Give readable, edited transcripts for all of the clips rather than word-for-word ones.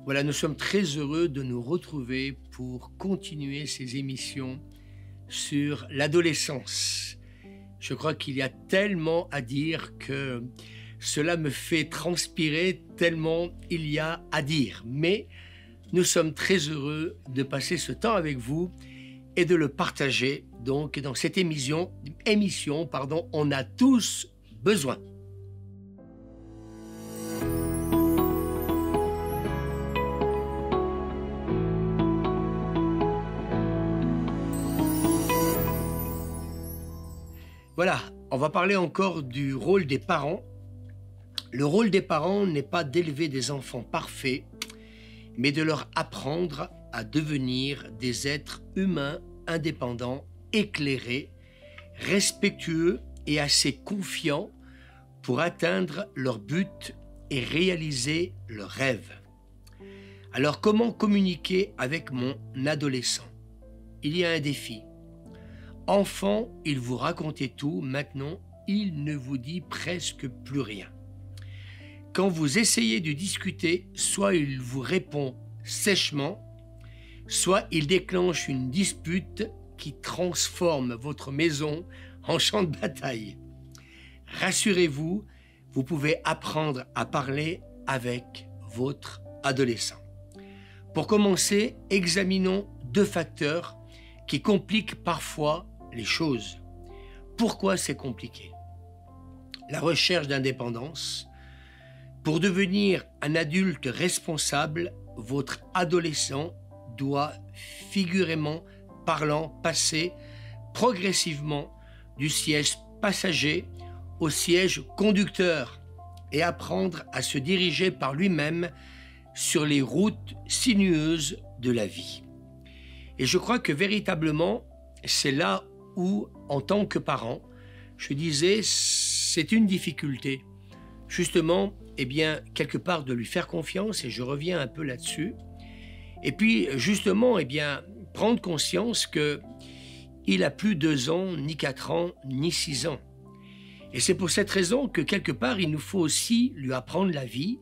Voilà, nous sommes très heureux de nous retrouver pour continuer ces émissions sur l'adolescence. Je crois qu'il y a tellement à dire que cela me fait transpirer tellement il y a à dire. Mais nous sommes très heureux de passer ce temps avec vous et de le partager. Donc, dans cette émission, on a tous besoin. Voilà, on va parler encore du rôle des parents. Le rôle des parents n'est pas d'élever des enfants parfaits, mais de leur apprendre à devenir des êtres humains indépendants, éclairés, respectueux et assez confiants pour atteindre leur but et réaliser leurs rêves. Alors comment communiquer avec mon adolescent? Il y a un défi. Enfant, il vous racontait tout, maintenant, il ne vous dit presque plus rien. Quand vous essayez de discuter, soit il vous répond sèchement, soit il déclenche une dispute qui transforme votre maison en champ de bataille. Rassurez-vous, vous pouvez apprendre à parler avec votre adolescent. Pour commencer, examinons deux facteurs qui compliquent parfois les choses. Pourquoi c'est compliqué? La recherche d'indépendance. Pour devenir un adulte responsable, votre adolescent doit, figurément parlant, passer progressivement du siège passager au siège conducteur et apprendre à se diriger par lui-même sur les routes sinueuses de la vie. Et je crois que véritablement, c'est là où, en tant que parent, je disais, c'est une difficulté. Justement, quelque part de lui faire confiance, et je reviens un peu là-dessus. Et puis, justement, prendre conscience qu'il a plus 2 ans, ni 4 ans, ni 6 ans. Et c'est pour cette raison que, quelque part, il nous faut aussi lui apprendre la vie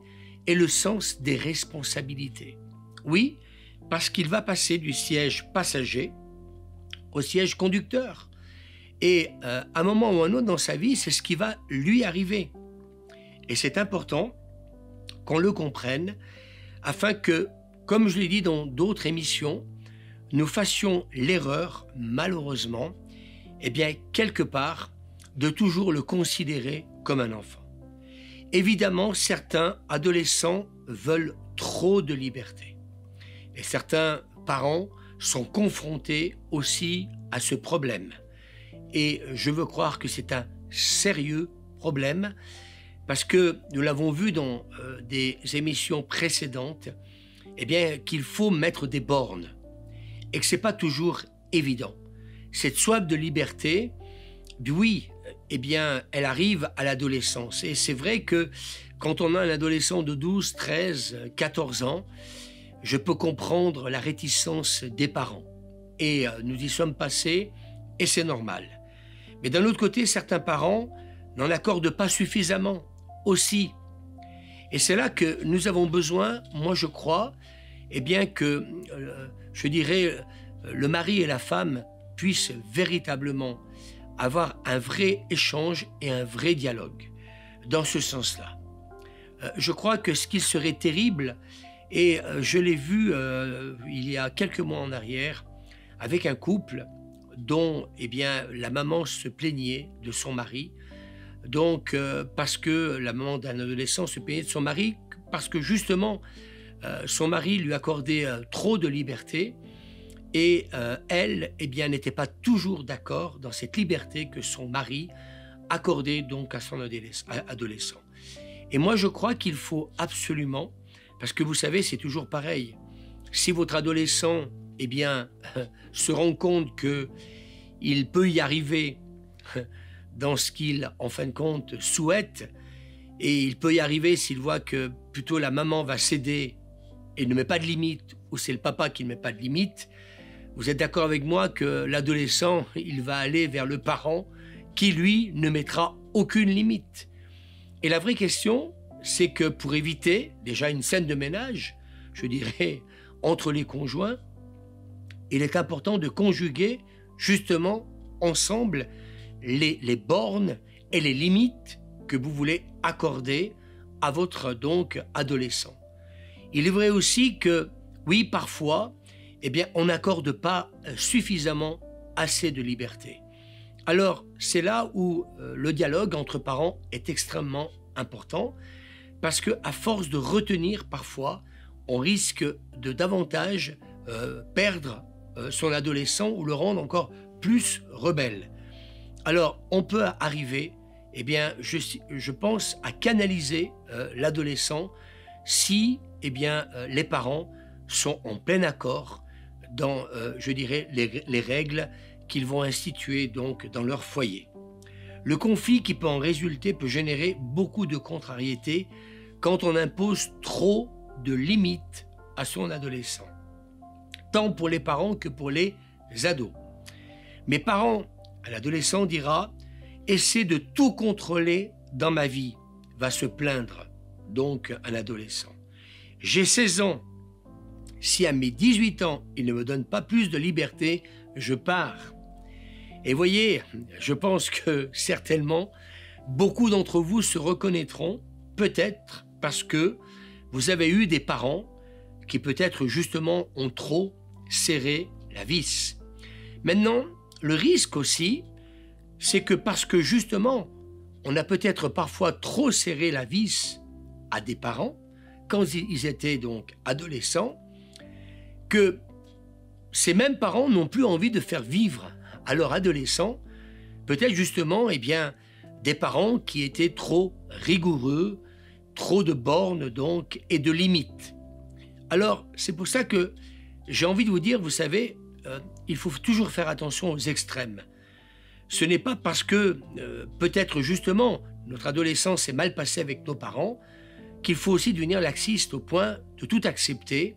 et le sens des responsabilités. Oui, parce qu'il va passer du siège passager au siège conducteur. Et à un moment ou à un autre dans sa vie, c'est ce qui va lui arriver. Et c'est important qu'on le comprenne afin que, comme je l'ai dit dans d'autres émissions, nous fassions l'erreur, malheureusement, quelque part, de toujours le considérer comme un enfant. Évidemment, certains adolescents veulent trop de liberté. Et certains parents sont confrontés aussi à ce problème. Et je veux croire que c'est un sérieux problème parce que nous l'avons vu dans des émissions précédentes, qu'il faut mettre des bornes et que c'est pas toujours évident. Cette soif de liberté, oui, elle arrive à l'adolescence. Et c'est vrai que quand on a un adolescent de 12, 13, 14 ans, je peux comprendre la réticence des parents. Et nous y sommes passés, et c'est normal. Mais d'un autre côté, certains parents n'en accordent pas suffisamment aussi. Et c'est là que nous avons besoin, moi je crois, que, le mari et la femme puissent véritablement avoir un vrai échange et un vrai dialogue dans ce sens-là. Je crois que ce qui serait terrible, et je l'ai vu il y a quelques mois en arrière, avec un couple dont la maman se plaignait de son mari, donc parce que la maman d'un adolescent se plaignait de son mari, parce que justement son mari lui accordait trop de liberté, et elle n'était pas toujours d'accord dans cette liberté que son mari accordait donc à son adolescent. Et moi je crois qu'il faut absolument, parce que vous savez c'est toujours pareil, si votre adolescent se rend compte qu'il peut y arriver dans ce qu'il, en fin de compte, souhaite, et il peut y arriver s'il voit que plutôt la maman va céder et ne met pas de limite, ou c'est le papa qui ne met pas de limite, vous êtes d'accord avec moi que l'adolescent, il va aller vers le parent qui, lui, ne mettra aucune limite. Et la vraie question, c'est que pour éviter déjà une scène de ménage, je dirais, entre les conjoints, il est important de conjuguer justement ensemble les bornes et les limites que vous voulez accorder à votre donc adolescent. Il est vrai aussi que, oui, parfois, eh bien, on n'accorde pas suffisamment assez de liberté. Alors, c'est là où le dialogue entre parents est extrêmement important, parce qu'à force de retenir, parfois, on risque de davantage perdre son adolescent ou le rendre encore plus rebelle. Alors, on peut arriver, eh bien, je pense, à canaliser l'adolescent si, eh bien, les parents sont en plein accord dans, je dirais, les règles qu'ils vont instituer donc dans leur foyer. Le conflit qui peut en résulter peut générer beaucoup de contrariétés quand on impose trop de limites à son adolescent, tant pour les parents que pour les ados. Mes parents, un adolescent dira « Essaie de tout contrôler dans ma vie », va se plaindre donc un adolescent. J'ai 16 ans, si à mes 18 ans, il ne me donne pas plus de liberté, je pars. Et voyez, je pense que certainement, beaucoup d'entre vous se reconnaîtront, peut-être parce que vous avez eu des parents qui peut-être justement ont trop serré la vis. Maintenant, le risque aussi, c'est que parce que justement, on a peut-être parfois trop serré la vis à des parents, quand ils étaient donc adolescents, que ces mêmes parents n'ont plus envie de faire vivre à leurs adolescents, peut-être justement, eh bien, des parents qui étaient trop rigoureux, trop de bornes donc et de limites. Alors, c'est pour ça que j'ai envie de vous dire, vous savez, il faut toujours faire attention aux extrêmes. Ce n'est pas parce que peut-être justement notre adolescence s'est mal passée avec nos parents qu'il faut aussi devenir laxiste au point de tout accepter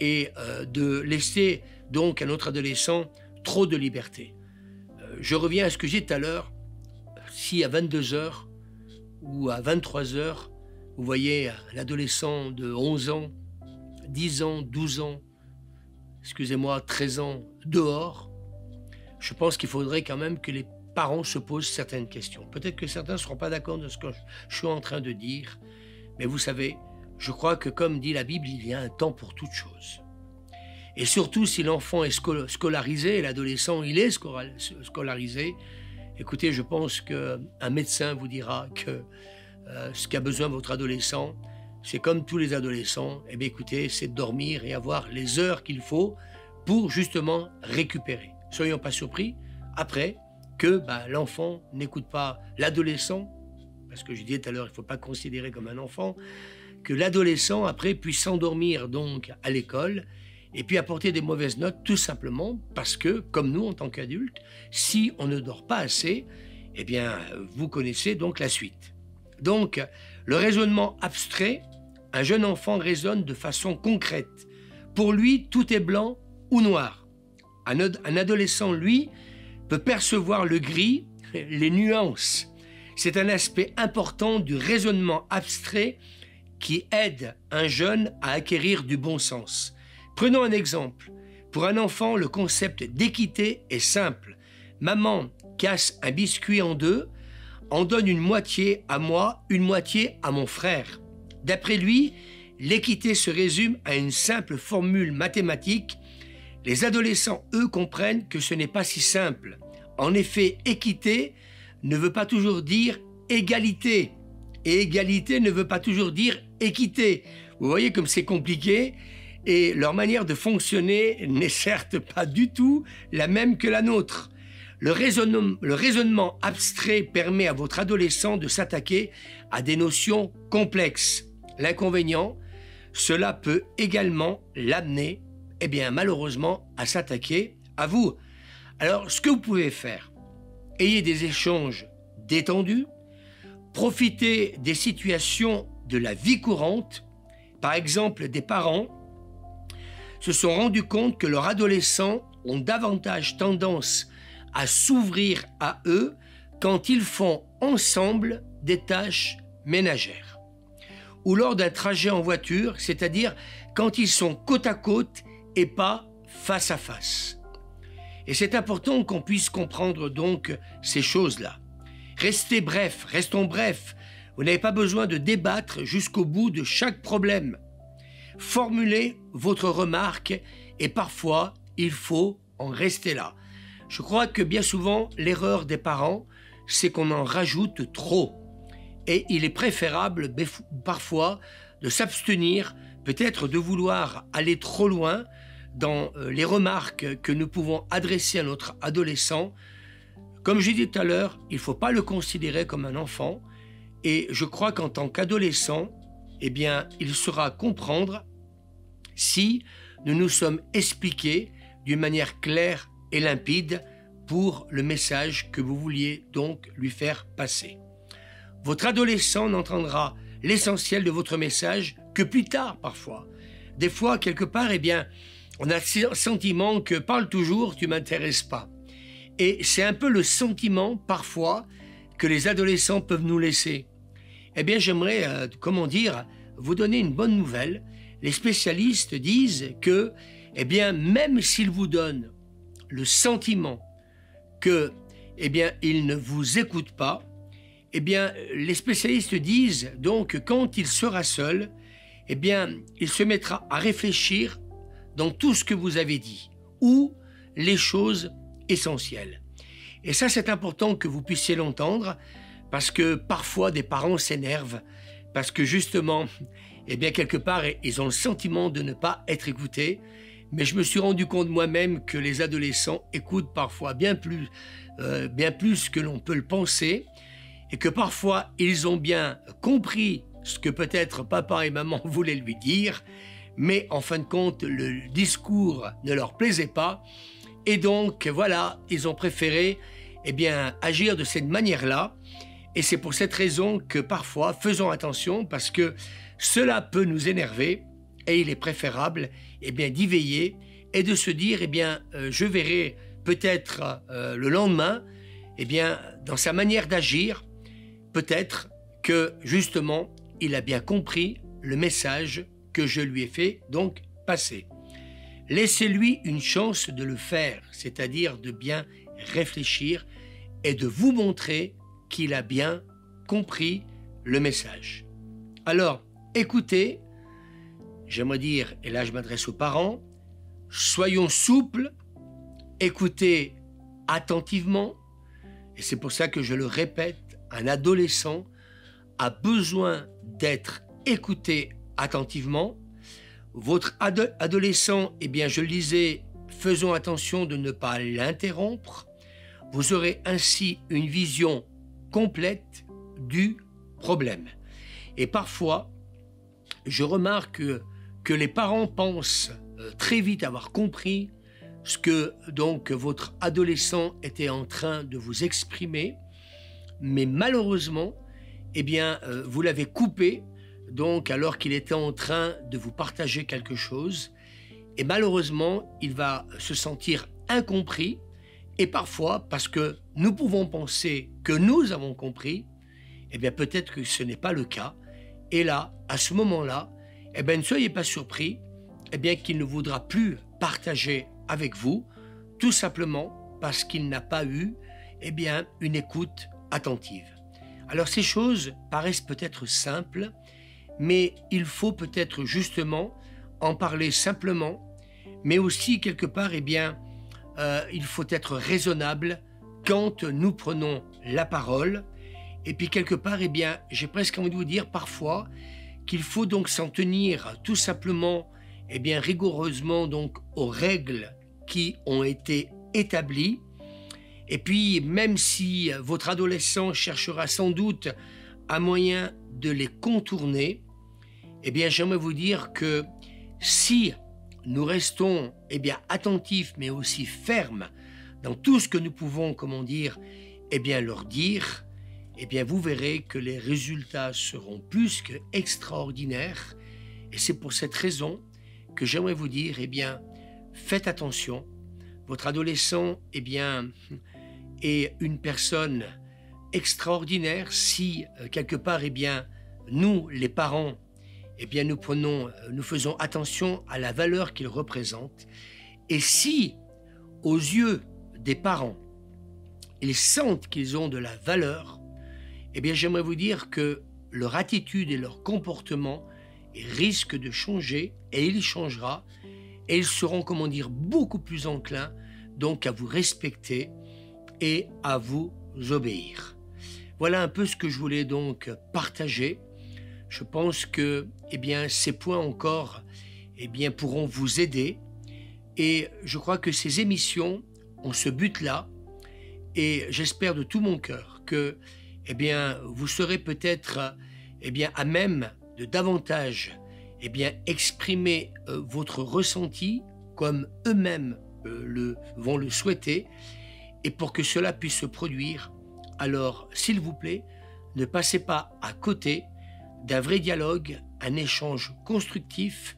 et de laisser donc à notre adolescent trop de liberté. Je reviens à ce que j'ai dit tout à l'heure, si à 22h ou à 23h, vous voyez un adolescent de 11 ans, 10 ans, 12 ans, excusez-moi, 13 ans, dehors, je pense qu'il faudrait quand même que les parents se posent certaines questions. Peut-être que certains ne seront pas d'accord de ce que je suis en train de dire, mais vous savez, je crois que comme dit la Bible, il y a un temps pour toute chose. Et surtout si l'enfant est scolarisé, l'adolescent il est scolarisé, écoutez, je pense qu'un médecin vous dira que ce qu'a besoin votre adolescent, c'est comme tous les adolescents, eh bien écoutez, c'est de dormir et avoir les heures qu'il faut pour justement récupérer. Soyons pas surpris, après, que l'enfant n'écoute pas l'adolescent, parce que je disais tout à l'heure, il ne faut pas considérer comme un enfant, que l'adolescent, après, puisse s'endormir donc à l'école et puis apporter des mauvaises notes, tout simplement parce que, comme nous en tant qu'adultes, si on ne dort pas assez, eh bien, vous connaissez donc la suite. Donc, le raisonnement abstrait, un jeune enfant raisonne de façon concrète. Pour lui, tout est blanc ou noir. Un adolescent, lui, peut percevoir le gris, les nuances. C'est un aspect important du raisonnement abstrait qui aide un jeune à acquérir du bon sens. Prenons un exemple. Pour un enfant, le concept d'équité est simple. Maman casse un biscuit en deux, en donne une moitié à moi, une moitié à mon frère. D'après lui, l'équité se résume à une simple formule mathématique. Les adolescents, eux, comprennent que ce n'est pas si simple. En effet, équité ne veut pas toujours dire égalité. Et égalité ne veut pas toujours dire équité. Vous voyez comme c'est compliqué et leur manière de fonctionner n'est certes pas du tout la même que la nôtre. Le raisonnement abstrait permet à votre adolescent de s'attaquer à des notions complexes. L'inconvénient, cela peut également l'amener, eh bien malheureusement, à s'attaquer à vous. Alors, ce que vous pouvez faire, ayez des échanges détendus, profitez des situations de la vie courante. Par exemple, des parents se sont rendus compte que leurs adolescents ont davantage tendance à s'ouvrir à eux quand ils font ensemble des tâches ménagères. ou lors d'un trajet en voiture, c'est-à-dire quand ils sont côte à côte et pas face à face. Et c'est important qu'on puisse comprendre donc ces choses-là. Restons brefs. Vous n'avez pas besoin de débattre jusqu'au bout de chaque problème. Formulez votre remarque et parfois, il faut en rester là. Je crois que bien souvent, l'erreur des parents, c'est qu'on en rajoute trop. Et il est préférable parfois de s'abstenir, peut-être de vouloir aller trop loin dans les remarques que nous pouvons adresser à notre adolescent. Comme j'ai dit tout à l'heure, il ne faut pas le considérer comme un enfant. Et je crois qu'en tant qu'adolescent, eh bien, il saura comprendre si nous nous sommes expliqués d'une manière claire et limpide pour le message que vous vouliez donc lui faire passer. Votre adolescent n'entendra l'essentiel de votre message que plus tard parfois. Des fois, quelque part, eh bien, on a le sentiment que parle toujours, tu m'intéresses pas. Et c'est un peu le sentiment parfois que les adolescents peuvent nous laisser. Eh bien, j'aimerais, vous donner une bonne nouvelle. Les spécialistes disent que, eh bien, même s'ils vous donnent le sentiment que, eh bien, ils ne vous écoutent pas, eh bien, les spécialistes disent donc que quand il sera seul, eh bien, il se mettra à réfléchir dans tout ce que vous avez dit, ou les choses essentielles. Et ça, c'est important que vous puissiez l'entendre, parce que parfois, des parents s'énervent, parce que justement, eh bien, quelque part, ils ont le sentiment de ne pas être écoutés. Mais je me suis rendu compte moi-même que les adolescents écoutent parfois bien plus que l'on peut le penser, et que parfois, ils ont bien compris ce que peut-être papa et maman voulaient lui dire, mais en fin de compte, le discours ne leur plaisait pas. Et donc, voilà, ils ont préféré eh bien, agir de cette manière-là. Et c'est pour cette raison que parfois, faisons attention, parce que cela peut nous énerver, et il est préférable eh bien, d'y veiller et de se dire, eh bien, je verrai peut-être le lendemain, eh bien, dans sa manière d'agir, peut-être que justement, il a bien compris le message que je lui ai fait donc passer. Laissez-lui une chance de le faire, c'est-à-dire de bien réfléchir et de vous montrer qu'il a bien compris le message. Alors, écoutez, j'aimerais dire, et là je m'adresse aux parents, soyons souples, écoutez attentivement, et c'est pour ça que je le répète, un adolescent a besoin d'être écouté attentivement. Votre adolescent, eh bien je le disais, faisons attention de ne pas l'interrompre. Vous aurez ainsi une vision complète du problème. Et parfois, je remarque que les parents pensent très vite avoir compris ce que donc votre adolescent était en train de vous exprimer, mais malheureusement, eh bien, vous l'avez coupé, donc alors qu'il était en train de vous partager quelque chose, et malheureusement, il va se sentir incompris, et parfois, parce que nous pouvons penser que nous avons compris, eh bien peut-être que ce n'est pas le cas, et là, à ce moment-là, eh bien, ne soyez pas surpris, eh bien, qu'il ne voudra plus partager avec vous, tout simplement parce qu'il n'a pas eu, eh bien, une écoute attentive. Alors, ces choses paraissent peut-être simples, mais il faut peut-être justement en parler simplement, mais aussi quelque part, eh bien, il faut être raisonnable quand nous prenons la parole. Et puis quelque part, eh bien, j'ai presque envie de vous dire parfois qu'il faut donc s'en tenir tout simplement, eh bien, rigoureusement donc aux règles qui ont été établies. Et puis, même si votre adolescent cherchera sans doute un moyen de les contourner, eh bien, j'aimerais vous dire que si nous restons, eh bien, attentifs, mais aussi fermes dans tout ce que nous pouvons, comment dire, eh bien, leur dire, eh bien, vous verrez que les résultats seront plus que extraordinaires. Et c'est pour cette raison que j'aimerais vous dire, eh bien, faites attention. Votre adolescent, eh bien, est une personne extraordinaire si, quelque part, eh bien, nous, les parents, eh bien nous faisons attention à la valeur qu'ils représentent. Et si, aux yeux des parents, ils sentent qu'ils ont de la valeur, eh bien j'aimerais vous dire que leur attitude et leur comportement risquent de changer, et il changera, et ils seront, comment dire, beaucoup plus enclins donc à vous respecter et à vous obéir. Voilà un peu ce que je voulais donc partager. Je pense que eh bien, ces points encore eh bien, pourront vous aider, et je crois que ces émissions ont ce but-là, et j'espère de tout mon cœur que eh bien, vous serez peut-être eh bien, à même de davantage eh bien, exprimer votre ressenti comme eux-mêmes vont le souhaiter, et pour que cela puisse se produire, alors s'il vous plaît, ne passez pas à côté d'un vrai dialogue, un échange constructif,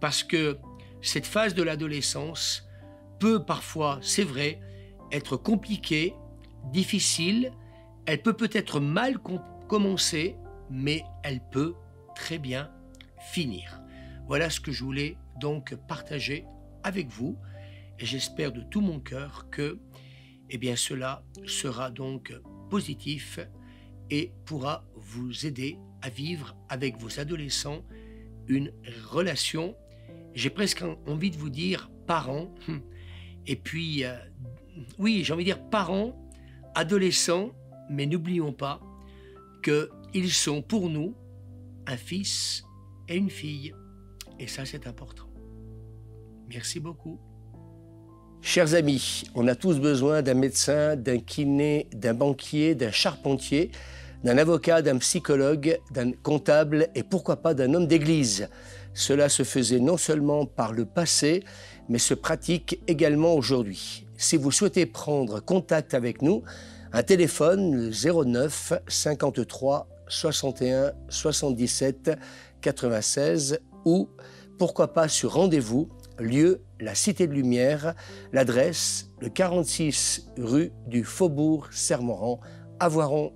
parce que cette phase de l'adolescence peut parfois, c'est vrai, être compliquée, difficile, elle peut peut-être mal commencer, mais elle peut très bien finir. Voilà ce que je voulais donc partager avec vous, et j'espère de tout mon cœur que eh bien, cela sera donc positif et pourra vous aider à vivre avec vos adolescents une relation, j'ai presque envie de vous dire parents, et puis oui, j'ai envie de dire parents, adolescents, mais n'oublions pas qu'ils sont pour nous un fils et une fille, et ça c'est important. Merci beaucoup. Chers amis, on a tous besoin d'un médecin, d'un kiné, d'un banquier, d'un charpentier, d'un avocat, d'un psychologue, d'un comptable et pourquoi pas d'un homme d'église. Cela se faisait non seulement par le passé, mais se pratique également aujourd'hui. Si vous souhaitez prendre contact avec nous, un téléphone le 09 53 61 77 96 ou pourquoi pas sur rendez-vous, lieu la Cité de Lumière, l'adresse le 46 rue du Faubourg Sermoran à Voiron